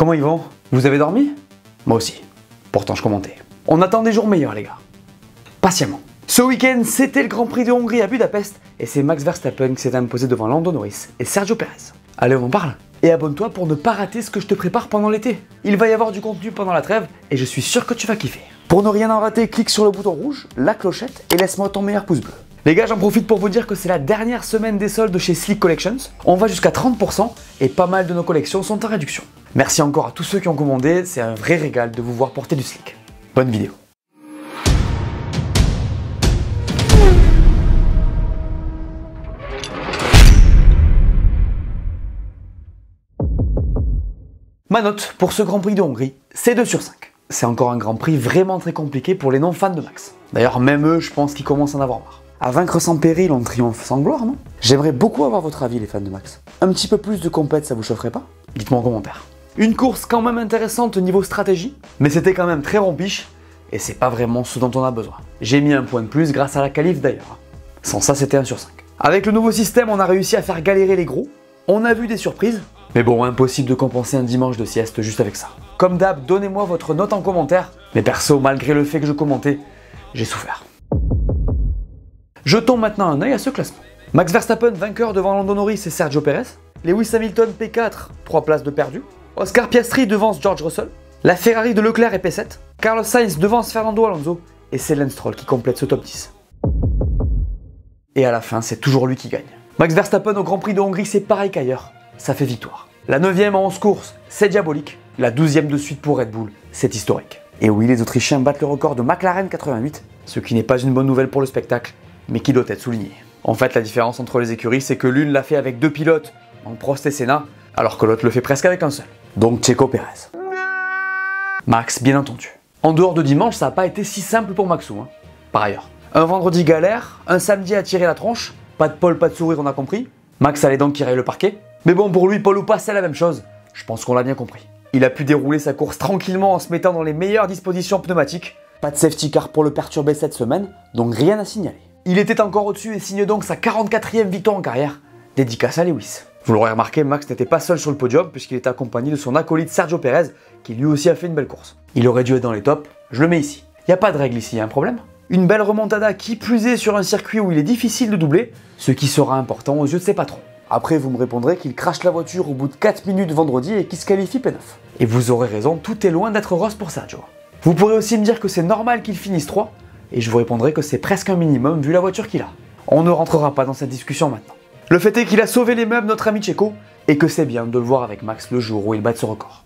Comment ils vont? Vous avez dormi? Moi aussi. Pourtant je commentais. On attend des jours meilleurs les gars. Patiemment. Ce week-end, c'était le Grand Prix de Hongrie à Budapest et c'est Max Verstappen qui s'est imposé devant Lando Norris et Sergio Perez. Allez, on en parle. Et abonne-toi pour ne pas rater ce que je te prépare pendant l'été. Il va y avoir du contenu pendant la trêve et je suis sûr que tu vas kiffer. Pour ne rien en rater, clique sur le bouton rouge, la clochette et laisse-moi ton meilleur pouce bleu. Les gars, j'en profite pour vous dire que c'est la dernière semaine des soldes chez Slick Collections. On va jusqu'à 30% et pas mal de nos collections sont en réduction. Merci encore à tous ceux qui ont commandé, c'est un vrai régal de vous voir porter du Slick. Bonne vidéo. Ma note pour ce Grand Prix de Hongrie, c'est 2 sur 5. C'est encore un Grand Prix vraiment très compliqué pour les non-fans de Max. D'ailleurs, même eux, je pense qu'ils commencent à en avoir marre. À vaincre sans péril, on triomphe sans gloire, non? J'aimerais beaucoup avoir votre avis, les fans de Max. Un petit peu plus de compète, ça vous chaufferait pas? Dites-moi en commentaire. Une course quand même intéressante au niveau stratégie, mais c'était quand même très rompiche, et c'est pas vraiment ce dont on a besoin. J'ai mis un point de plus grâce à la qualif d'ailleurs. Sans ça, c'était 1 sur 5. Avec le nouveau système, on a réussi à faire galérer les gros. On a vu des surprises, mais bon, impossible de compenser un dimanche de sieste juste avec ça. Comme d'hab, donnez-moi votre note en commentaire, mais perso, malgré le fait que je commentais, j'ai souffert. Jetons maintenant un œil à ce classement. Max Verstappen vainqueur devant Lando Norris et Sergio Perez. Lewis Hamilton P4, 3 places de perdu. Oscar Piastri devance George Russell. La Ferrari de Leclerc est P7. Carlos Sainz devance Fernando Alonso. Et c'est Lance Stroll qui complète ce top 10. Et à la fin, c'est toujours lui qui gagne. Max Verstappen au Grand Prix de Hongrie, c'est pareil qu'ailleurs. Ça fait victoire. La 9e en 11 courses, c'est diabolique. La 12e de suite pour Red Bull, c'est historique. Et oui, les Autrichiens battent le record de McLaren 88, ce qui n'est pas une bonne nouvelle pour le spectacle, mais qui doit être souligné. En fait, la différence entre les écuries, c'est que l'une l'a fait avec 2 pilotes, en Prost et Senna, alors que l'autre le fait presque avec un seul. Donc Checo Pérez. Max, bien entendu. En dehors de dimanche, ça n'a pas été si simple pour Maxou. Par ailleurs, un vendredi galère, un samedi à tirer la tronche, pas de Paul, pas de sourire, on a compris. Max allait donc tirer le parquet. Mais bon, pour lui, Paul ou pas, c'est la même chose. Je pense qu'on l'a bien compris. Il a pu dérouler sa course tranquillement en se mettant dans les meilleures dispositions pneumatiques. Pas de safety car pour le perturber cette semaine, donc rien à signaler. Il était encore au-dessus et signe donc sa 44e victoire en carrière, dédicace à Lewis. Vous l'aurez remarqué, Max n'était pas seul sur le podium puisqu'il était accompagné de son acolyte Sergio Perez, qui lui aussi a fait une belle course. Il aurait dû être dans les tops, je le mets ici. Y a pas de règle ici, y a un problème? Une belle remontada qui plus est sur un circuit où il est difficile de doubler, ce qui sera important aux yeux de ses patrons. Après, vous me répondrez qu'il crache la voiture au bout de 4 minutes vendredi et qu'il se qualifie P9. Et vous aurez raison, tout est loin d'être rose pour Sergio. Vous pourrez aussi me dire que c'est normal qu'il finisse 3, et je vous répondrai que c'est presque un minimum vu la voiture qu'il a. On ne rentrera pas dans cette discussion maintenant. Le fait est qu'il a sauvé les meubles notre ami Checo, et que c'est bien de le voir avec Max le jour où il bat ce record.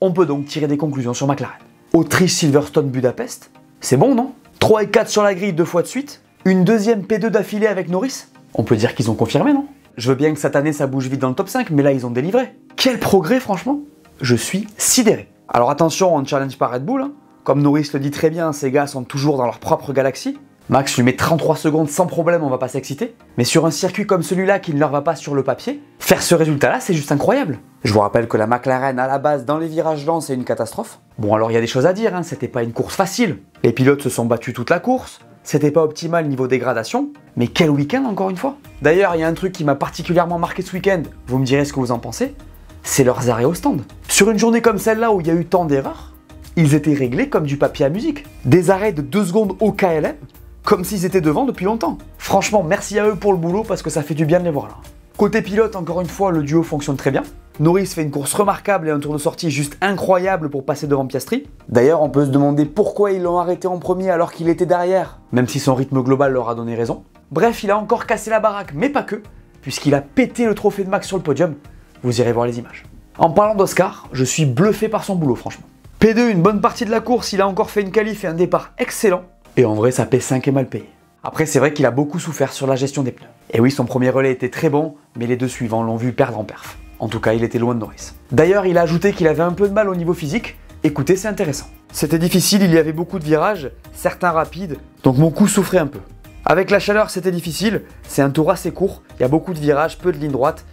On peut donc tirer des conclusions sur McLaren. Autriche Silverstone Budapest, c'est bon non? 3 et 4 sur la grille 2 fois de suite. Une deuxième P2 d'affilée avec Norris? On peut dire qu'ils ont confirmé, non? Je veux bien que cette année ça bouge vite dans le top 5, mais là ils ont délivré. Quel progrès franchement! Je suis sidéré. Alors attention, on ne challenge pas Red Bull. Comme Norris le dit très bien, ces gars sont toujours dans leur propre galaxie. Max lui met 33 secondes sans problème, on va pas s'exciter. Mais sur un circuit comme celui-là qui ne leur va pas sur le papier, faire ce résultat-là, c'est juste incroyable. Je vous rappelle que la McLaren, à la base, dans les virages lents, c'est une catastrophe. Bon, alors il y a des choses à dire, c'était pas une course facile. Les pilotes se sont battus toute la course. C'était pas optimal niveau dégradation, mais quel week-end encore une fois. D'ailleurs, il y a un truc qui m'a particulièrement marqué ce week-end, vous me direz ce que vous en pensez, c'est leurs arrêts au stand. Sur une journée comme celle-là où il y a eu tant d'erreurs, ils étaient réglés comme du papier à musique. Des arrêts de 2 secondes au KLM, comme s'ils étaient devant depuis longtemps. Franchement, merci à eux pour le boulot parce que ça fait du bien de les voir là. Côté pilote, encore une fois, le duo fonctionne très bien. Norris fait une course remarquable et un tour de sortie juste incroyable pour passer devant Piastri. D'ailleurs, on peut se demander pourquoi ils l'ont arrêté en premier alors qu'il était derrière, même si son rythme global leur a donné raison. Bref, il a encore cassé la baraque, mais pas que, puisqu'il a pété le trophée de Max sur le podium. Vous irez voir les images. En parlant d'Oscar, je suis bluffé par son boulot, franchement. P2, une bonne partie de la course, il a encore fait une qualif et un départ excellent. Et en vrai, sa P5 est mal payée. Après, c'est vrai qu'il a beaucoup souffert sur la gestion des pneus. Et oui, son premier relais était très bon, mais les 2 suivants l'ont vu perdre en perf. En tout cas, il était loin de Norris. D'ailleurs, il a ajouté qu'il avait un peu de mal au niveau physique. Écoutez, c'est intéressant. C'était difficile, il y avait beaucoup de virages, certains rapides, donc mon cou souffrait un peu. Avec la chaleur, c'était difficile, c'est un tour assez court, il y a beaucoup de virages, peu de lignes droites,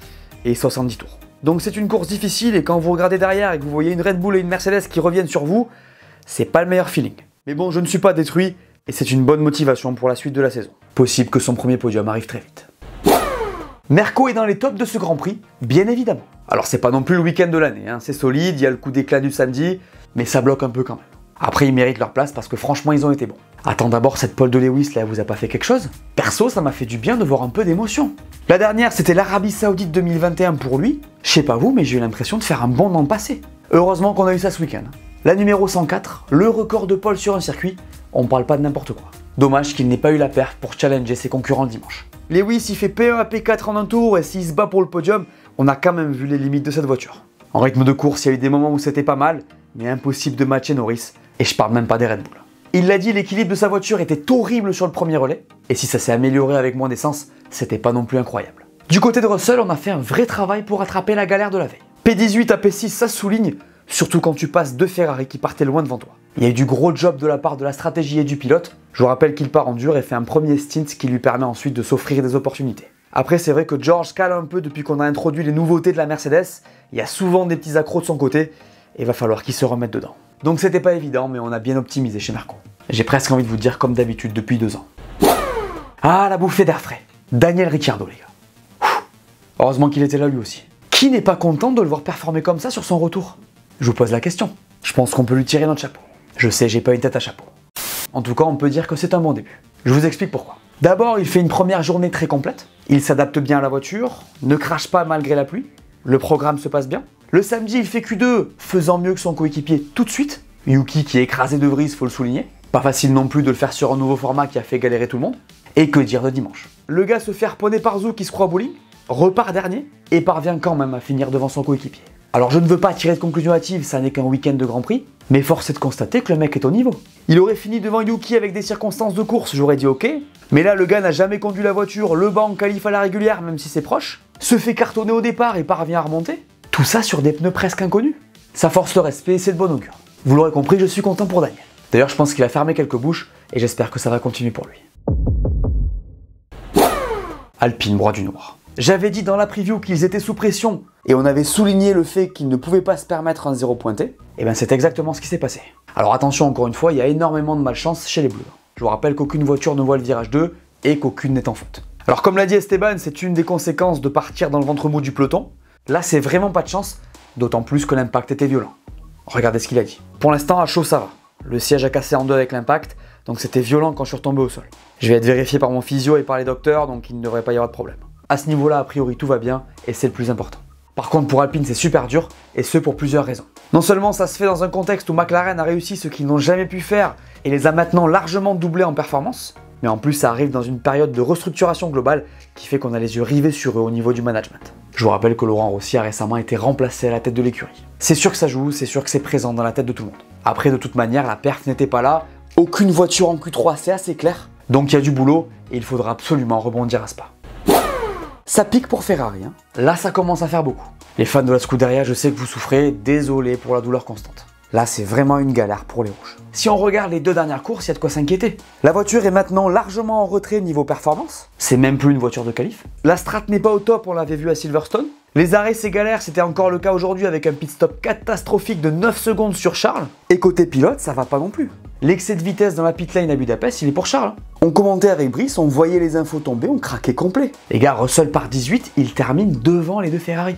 et 70 tours. Donc c'est une course difficile, et quand vous regardez derrière et que vous voyez une Red Bull et une Mercedes qui reviennent sur vous, c'est pas le meilleur feeling. Mais bon, je ne suis pas détruit, et c'est une bonne motivation pour la suite de la saison. Possible que son premier podium arrive très vite. Merco est dans les tops de ce Grand Prix, bien évidemment. Alors c'est pas non plus le week-end de l'année, hein. C'est solide, il y a le coup d'éclat du samedi, mais ça bloque un peu quand même. Après ils méritent leur place parce que franchement ils ont été bons. Attends d'abord, cette pole de Lewis là, elle vous a pas fait quelque chose? Perso, ça m'a fait du bien de voir un peu d'émotion. La dernière, c'était l'Arabie Saoudite 2021 pour lui. Je sais pas vous, mais j'ai eu l'impression de faire un bond dans le passé. Heureusement qu'on a eu ça ce week-end. La numéro 104, le record de pole sur un circuit, on parle pas de n'importe quoi. Dommage qu'il n'ait pas eu la perf pour challenger ses concurrents le dimanche. Lewis, il fait P1 à P4 en un tour et s'il se bat pour le podium, on a quand même vu les limites de cette voiture. En rythme de course, il y a eu des moments où c'était pas mal, mais impossible de matcher Norris, et je parle même pas des Red Bull. Il l'a dit, l'équilibre de sa voiture était horrible sur le premier relais, et si ça s'est amélioré avec moins d'essence, c'était pas non plus incroyable. Du côté de Russell, on a fait un vrai travail pour rattraper la galère de la veille. P18 à P6, ça se souligne, surtout quand tu passes deux Ferrari qui partaient loin devant toi. Il y a eu du gros job de la part de la stratégie et du pilote. Je vous rappelle qu'il part en dur et fait un premier stint qui lui permet ensuite de s'offrir des opportunités. Après, c'est vrai que George cale un peu depuis qu'on a introduit les nouveautés de la Mercedes. Il y a souvent des petits accros de son côté et il va falloir qu'il se remette dedans. Donc c'était pas évident, mais on a bien optimisé chez Merco. J'ai presque envie de vous dire comme d'habitude depuis 2 ans. Ah, la bouffée d'air frais. Daniel Ricciardo, les gars. Heureusement qu'il était là lui aussi. Qui n'est pas content de le voir performer comme ça sur son retour? Je vous pose la question. Je pense qu'on peut lui tirer notre chapeau. Je sais, j'ai pas une tête à chapeau. En tout cas, on peut dire que c'est un bon début. Je vous explique pourquoi. D'abord, il fait une première journée très complète. Il s'adapte bien à la voiture, ne crache pas malgré la pluie. Le programme se passe bien. Le samedi, il fait Q2, faisant mieux que son coéquipier tout de suite. Yuki qui est écrasé de Vries, faut le souligner. Pas facile non plus de le faire sur un nouveau format qui a fait galérer tout le monde. Et que dire de dimanche? Le gars se fait harponner par Zou qui se croit bowling, repart dernier et parvient quand même à finir devant son coéquipier. Alors je ne veux pas tirer de conclusion hâtive, ça n'est qu'un week-end de Grand Prix, mais force est de constater que le mec est au niveau. Il aurait fini devant Yuki avec des circonstances de course, j'aurais dit ok, mais là le gars n'a jamais conduit la voiture, le banc qualifie à la régulière même si c'est proche, se fait cartonner au départ et parvient à remonter. Tout ça sur des pneus presque inconnus. Ça force le respect et c'est de bon augure. Vous l'aurez compris, je suis content pour Daniel. D'ailleurs je pense qu'il a fermé quelques bouches et j'espère que ça va continuer pour lui. Alpine broie du noir. J'avais dit dans la preview qu'ils étaient sous pression et on avait souligné le fait qu'ils ne pouvaient pas se permettre un 0 pointé. Et bien c'est exactement ce qui s'est passé. Alors attention encore une fois, il y a énormément de malchance chez les Bleus. Je vous rappelle qu'aucune voiture ne voit le virage 2 et qu'aucune n'est en faute. Alors comme l'a dit Esteban, c'est une des conséquences de partir dans le ventre mou du peloton. Là c'est vraiment pas de chance, d'autant plus que l'impact était violent. Regardez ce qu'il a dit. Pour l'instant à chaud ça va. Le siège a cassé en deux avec l'impact, donc c'était violent quand je suis retombé au sol. Je vais être vérifié par mon physio et par les docteurs, donc il ne devrait pas y avoir de problème. À ce niveau-là, a priori, tout va bien et c'est le plus important. Par contre, pour Alpine, c'est super dur et ce pour plusieurs raisons. Non seulement ça se fait dans un contexte où McLaren a réussi ce qu'ils n'ont jamais pu faire et les a maintenant largement doublés en performance, mais en plus ça arrive dans une période de restructuration globale qui fait qu'on a les yeux rivés sur eux au niveau du management. Je vous rappelle que Laurent Rossi a récemment été remplacé à la tête de l'écurie. C'est sûr que ça joue, c'est sûr que c'est présent dans la tête de tout le monde. Après, de toute manière, la perf n'était pas là, aucune voiture en Q3, c'est assez clair, donc il y a du boulot et il faudra absolument rebondir à Spa. Ça pique pour Ferrari, hein. Là ça commence à faire beaucoup. Les fans de la Scuderia, je sais que vous souffrez, désolé pour la douleur constante. Là c'est vraiment une galère pour les rouges. Si on regarde les 2 dernières courses, il y a de quoi s'inquiéter. La voiture est maintenant largement en retrait niveau performance, c'est même plus une voiture de qualif. La strat n'est pas au top, on l'avait vu à Silverstone. Les arrêts c'est galère, c'était encore le cas aujourd'hui avec un pit stop catastrophique de 9 secondes sur Charles. Et côté pilote, ça va pas non plus. L'excès de vitesse dans la pit lane à Budapest, il est pour Charles. On commentait avec Brice, on voyait les infos tomber, on craquait complet. Les gars, Russell par 18, il termine devant les 2 Ferrari.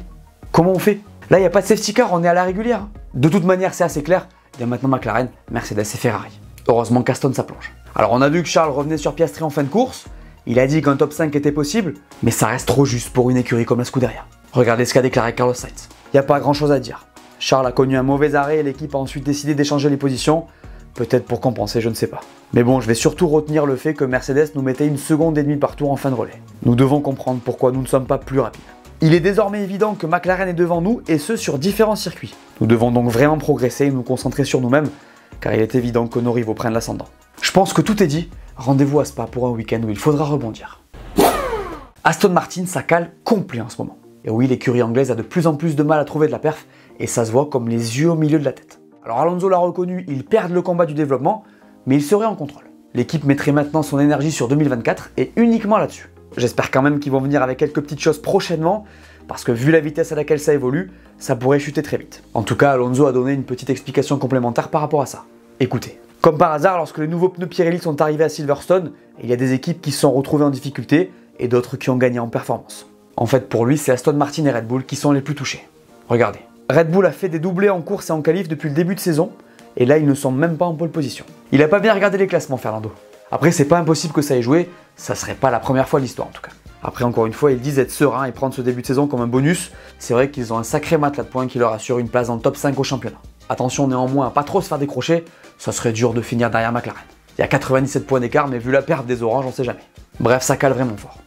Comment on fait? Là, il n'y a pas de safety car, on est à la régulière. De toute manière, c'est assez clair. Il y a maintenant McLaren, Mercedes et Ferrari. Heureusement qu'Aston ça plonge. Alors on a vu que Charles revenait sur Piastri en fin de course. Il a dit qu'un top 5 était possible, mais ça reste trop juste pour une écurie comme la Scuderia. Regardez ce qu'a déclaré Carlos Sainz. Il n'y a pas grand chose à dire. Charles a connu un mauvais arrêt et l'équipe a ensuite décidé d'échanger les positions. Peut-être pour compenser, je ne sais pas. Mais bon, je vais surtout retenir le fait que Mercedes nous mettait 1,5 seconde par tour en fin de relais. Nous devons comprendre pourquoi nous ne sommes pas plus rapides. Il est désormais évident que McLaren est devant nous et ce sur différents circuits. Nous devons donc vraiment progresser et nous concentrer sur nous-mêmes car il est évident que nos rivaux prennent l'ascendant. Je pense que tout est dit, rendez-vous à Spa pour un week-end où il faudra rebondir. Aston Martin, ça cale complet en ce moment. Et oui, l'écurie anglaise a de plus en plus de mal à trouver de la perf et ça se voit comme les yeux au milieu de la tête. Alors Alonso l'a reconnu, ils perdent le combat du développement, mais ils seraient en contrôle. L'équipe mettrait maintenant son énergie sur 2024 et uniquement là-dessus. J'espère quand même qu'ils vont venir avec quelques petites choses prochainement, parce que vu la vitesse à laquelle ça évolue, ça pourrait chuter très vite. En tout cas, Alonso a donné une petite explication complémentaire par rapport à ça. Écoutez, comme par hasard, lorsque les nouveaux pneus Pirelli sont arrivés à Silverstone, il y a des équipes qui se sont retrouvées en difficulté et d'autres qui ont gagné en performance. En fait, pour lui, c'est Aston Martin et Red Bull qui sont les plus touchés. Regardez. Red Bull a fait des doublés en course et en qualif depuis le début de saison, et là, ils ne sont même pas en pole position. Il a pas bien regardé les classements, Fernando. Après, c'est pas impossible que ça ait joué, ça serait pas la première fois de l'histoire en tout cas. Après, encore une fois, ils disent être sereins et prendre ce début de saison comme un bonus. C'est vrai qu'ils ont un sacré matelas de points qui leur assure une place dans le top 5 au championnat. Attention néanmoins à pas trop se faire décrocher, ça serait dur de finir derrière McLaren. Il y a 97 points d'écart, mais vu la perte des oranges, on sait jamais. Bref, ça cale vraiment fort.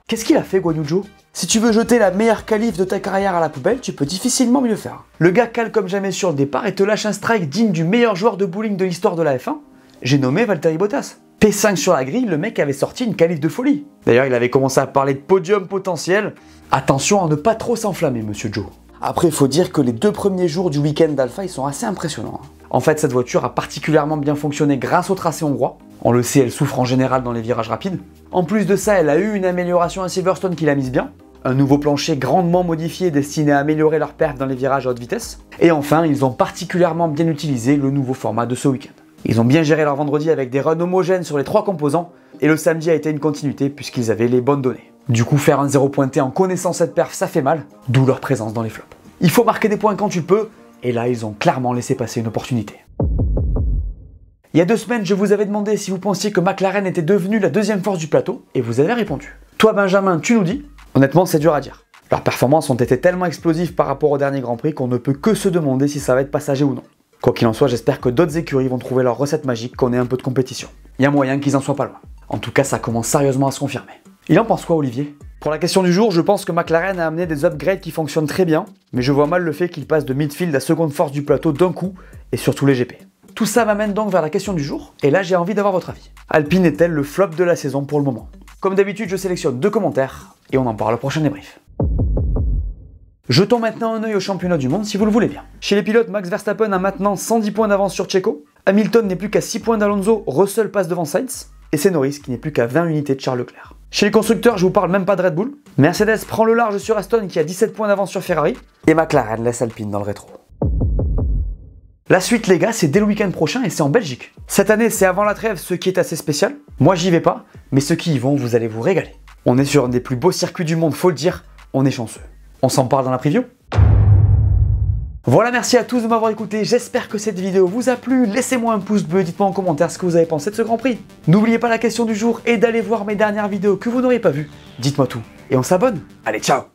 Qu'est-ce qu'il a fait, Guan Yu Zhou? Si tu veux jeter la meilleure qualif de ta carrière à la poubelle, tu peux difficilement mieux faire. Le gars cale comme jamais sur le départ et te lâche un strike digne du meilleur joueur de bowling de l'histoire de la F1. J'ai nommé Valtteri Bottas. P5 sur la grille, le mec avait sorti une qualif de folie. D'ailleurs, il avait commencé à parler de podium potentiel. Attention à ne pas trop s'enflammer, monsieur Zhou. Après, il faut dire que les 2 premiers jours du week-end d'Alpha, ils sont assez impressionnants. En fait, cette voiture a particulièrement bien fonctionné grâce au tracé hongrois. On le sait, elle souffre en général dans les virages rapides. En plus de ça, elle a eu une amélioration à Silverstone qui l'a mise bien. Un nouveau plancher grandement modifié destiné à améliorer leur perf dans les virages à haute vitesse. Et enfin, ils ont particulièrement bien utilisé le nouveau format de ce week-end. Ils ont bien géré leur vendredi avec des runs homogènes sur les 3 composants, et le samedi a été une continuité puisqu'ils avaient les bonnes données. Du coup, faire un 0 pointé en connaissant cette perf, ça fait mal, d'où leur présence dans les flops. Il faut marquer des points quand tu peux, et là, ils ont clairement laissé passer une opportunité. Il y a 2 semaines, je vous avais demandé si vous pensiez que McLaren était devenue la 2e force du plateau, et vous avez répondu. Toi, Benjamin, tu nous dis? Honnêtement, c'est dur à dire. Leurs performances ont été tellement explosives par rapport au dernier Grand Prix qu'on ne peut que se demander si ça va être passager ou non. Quoi qu'il en soit, j'espère que d'autres écuries vont trouver leur recette magique, qu'on ait un peu de compétition. Il y a moyen qu'ils en soient pas loin. En tout cas, ça commence sérieusement à se confirmer. Il en pense quoi, Olivier? Pour la question du jour, je pense que McLaren a amené des upgrades qui fonctionnent très bien, mais je vois mal le fait qu'il passe de midfield à seconde force du plateau d'un coup, et sur tous les GP. Tout ça m'amène donc vers la question du jour, et là j'ai envie d'avoir votre avis. Alpine est-elle le flop de la saison pour le moment? Comme d'habitude, je sélectionne 2 commentaires, et on en parle au prochain débrief. Jetons maintenant un œil au championnat du monde si vous le voulez bien. Chez les pilotes, Max Verstappen a maintenant 110 points d'avance sur Checo, Hamilton n'est plus qu'à 6 points d'Alonso, Russell passe devant Sainz, et c'est Norris qui n'est plus qu'à 20 unités de Charles Leclerc. Chez les constructeurs, je vous parle même pas de Red Bull, Mercedes prend le large sur Aston qui a 17 points d'avance sur Ferrari, et McLaren laisse Alpine dans le rétro. La suite les gars, c'est dès le week-end prochain et c'est en Belgique. Cette année, c'est avant la trêve, ce qui est assez spécial. Moi j'y vais pas, mais ceux qui y vont, vous allez vous régaler. On est sur un des plus beaux circuits du monde, faut le dire, on est chanceux. On s'en parle dans la preview. Voilà, merci à tous de m'avoir écouté, j'espère que cette vidéo vous a plu, laissez-moi un pouce bleu, dites-moi en commentaire ce que vous avez pensé de ce Grand Prix. N'oubliez pas la question du jour et d'aller voir mes dernières vidéos que vous n'auriez pas vues. Dites-moi tout, et on s'abonne. Allez, ciao!